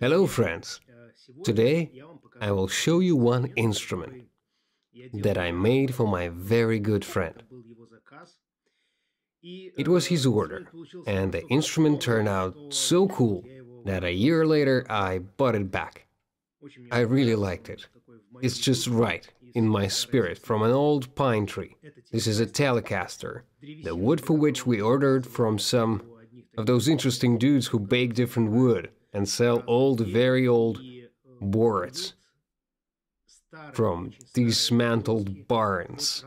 Hello friends! Today I will show you one instrument that I made for my very good friend. It was his order, and the instrument turned out so cool that a year later I bought it back. I really liked it. It's just right, in my spirit, from an old pine tree. This is a Telecaster, the wood for which we ordered from some of those interesting dudes who bake different wood and sell old, very old boards from dismantled barns.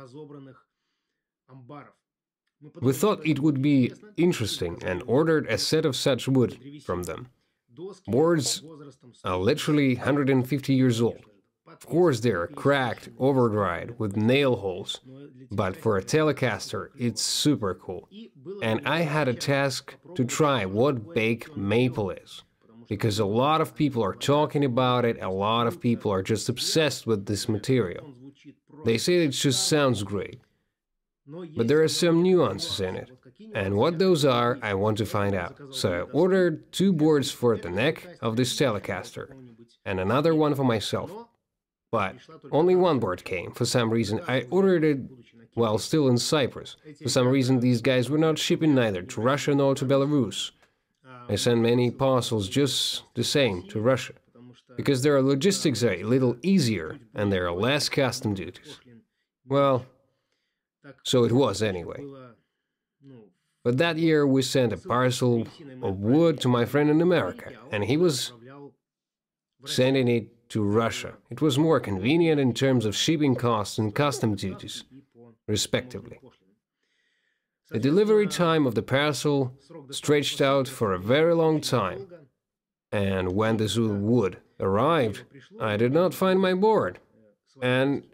We thought it would be interesting and ordered a set of such wood from them. Boards are literally 150 years old. Of course they are cracked, over-dried, with nail holes, but for a Telecaster it's super cool. And I had a task to try what baked maple is, because a lot of people are talking about it, a lot of people are just obsessed with this material. They say it just sounds great, but there are some nuances in it, and what those are I want to find out. So I ordered 2 boards for the neck of this Telecaster, and another one for myself. But only one board came. For some reason, I ordered it while still in Cyprus. For some reason, these guys were not shipping neither to Russia nor to Belarus. I sent many parcels just the same to Russia, because their logistics are a little easier and there are less custom duties. Well, so it was anyway. But that year we sent a parcel of wood to my friend in America, and he was sending it to Russia. It was more convenient in terms of shipping costs and custom duties, respectively. The delivery time of the parcel stretched out for a very long time, and when this wood arrived, I did not find my board, and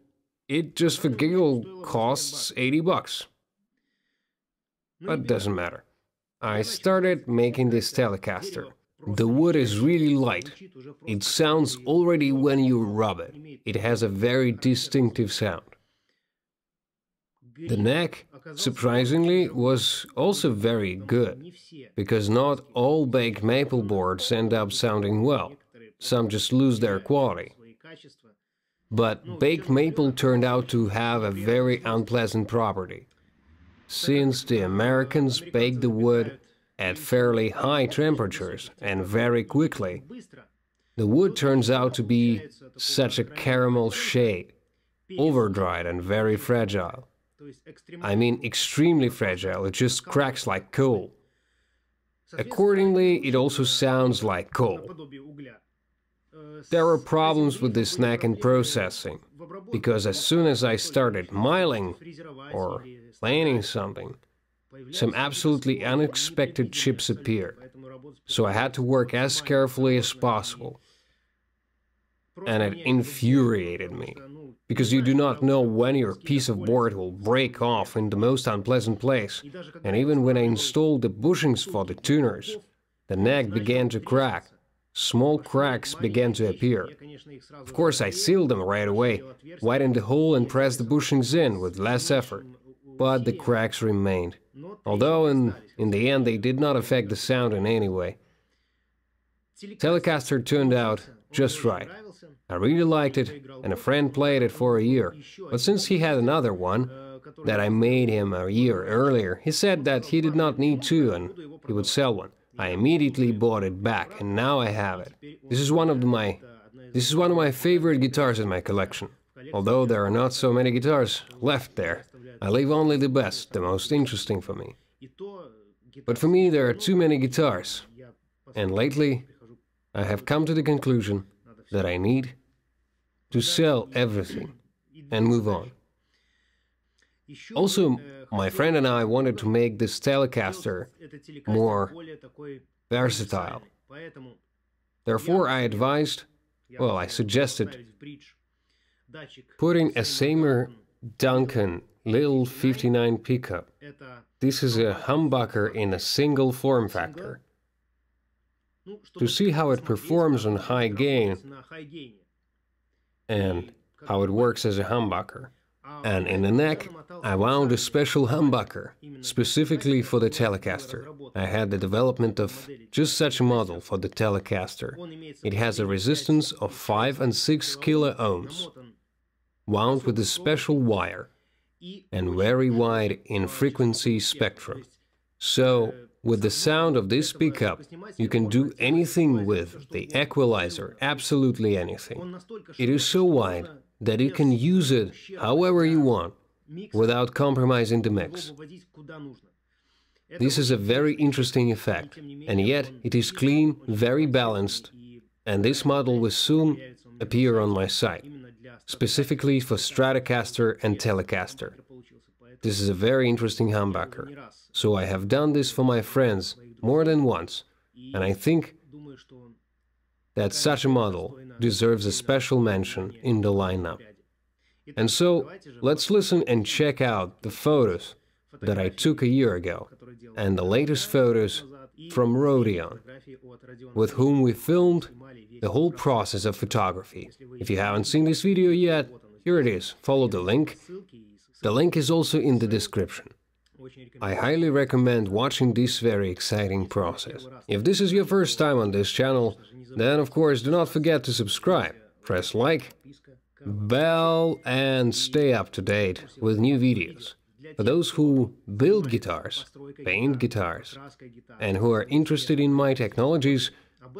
it just for giggle costs 80 bucks. But doesn't matter. I started making this Telecaster. The wood is really light. It sounds already when you rub it. It has a very distinctive sound. The neck, surprisingly, was also very good, because not all baked maple boards end up sounding well. Some just lose their quality. But baked maple turned out to have a very unpleasant property. Since the Americans bake the wood at fairly high temperatures and very quickly, the wood turns out to be such a caramel shade, over-dried and very fragile. I mean extremely fragile, it just cracks like coal. Accordingly, it also sounds like coal. There were problems with this neck in processing, because as soon as I started miling or planing something, some absolutely unexpected chips appeared, so I had to work as carefully as possible. And it infuriated me, because you do not know when your piece of board will break off in the most unpleasant place, and even when I installed the bushings for the tuners, the neck began to crack. Small cracks began to appear. Of course, I sealed them right away, widened the hole and pressed the bushings in with less effort, but the cracks remained. Although in the end they did not affect the sound in any way. Telecaster turned out just right. I really liked it, and a friend played it for a year, but since he had another one that I made him a year earlier, he said that he did not need to and he would sell one. I immediately bought it back, and now I have it. This is one of my favorite guitars in my collection. Although there are not so many guitars left there, I leave only the best, the most interesting for me. But for me there are too many guitars, and lately I have come to the conclusion that I need to sell everything and move on. Also, my friend and I wanted to make this Telecaster more versatile. Therefore I suggested putting a Seymour Duncan Little 59 pickup. This is a humbucker in a single form factor. To see how it performs on high gain and how it works as a humbucker, and in the neck I wound a special humbucker, specifically for the Telecaster. I had the development of just such a model for the Telecaster. It has a resistance of 5 and 6 kilo ohms, wound with a special wire, and very wide in frequency spectrum. So, with the sound of this pickup, you can do anything with the equalizer, absolutely anything. It is so wide that you can use it however you want, without compromising the mix. This is a very interesting effect, and yet it is clean, very balanced, and this model will soon appear on my site, specifically for Stratocaster and Telecaster. This is a very interesting humbucker, so I have done this for my friends more than once, and I think that such a model deserves a special mention in the lineup. And so, let's listen and check out the photos that I took a year ago, and the latest photos from Rodeon, with whom we filmed the whole process of photography. If you haven't seen this video yet, here it is, follow the link. The link is also in the description. I highly recommend watching this very exciting process. If this is your first time on this channel, then of course do not forget to subscribe, press like, bell, and stay up to date with new videos. For those who build guitars, paint guitars, and who are interested in my technologies,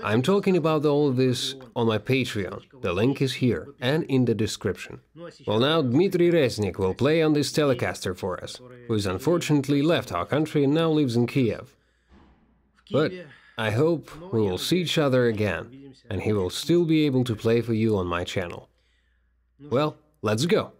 I'm talking about all of this on my Patreon. The link is here and in the description. Well, now Dmitry Reznik will play on this Telecaster for us, who has unfortunately left our country and now lives in Kiev. But I hope we will see each other again, and he will still be able to play for you on my channel. Well, let's go!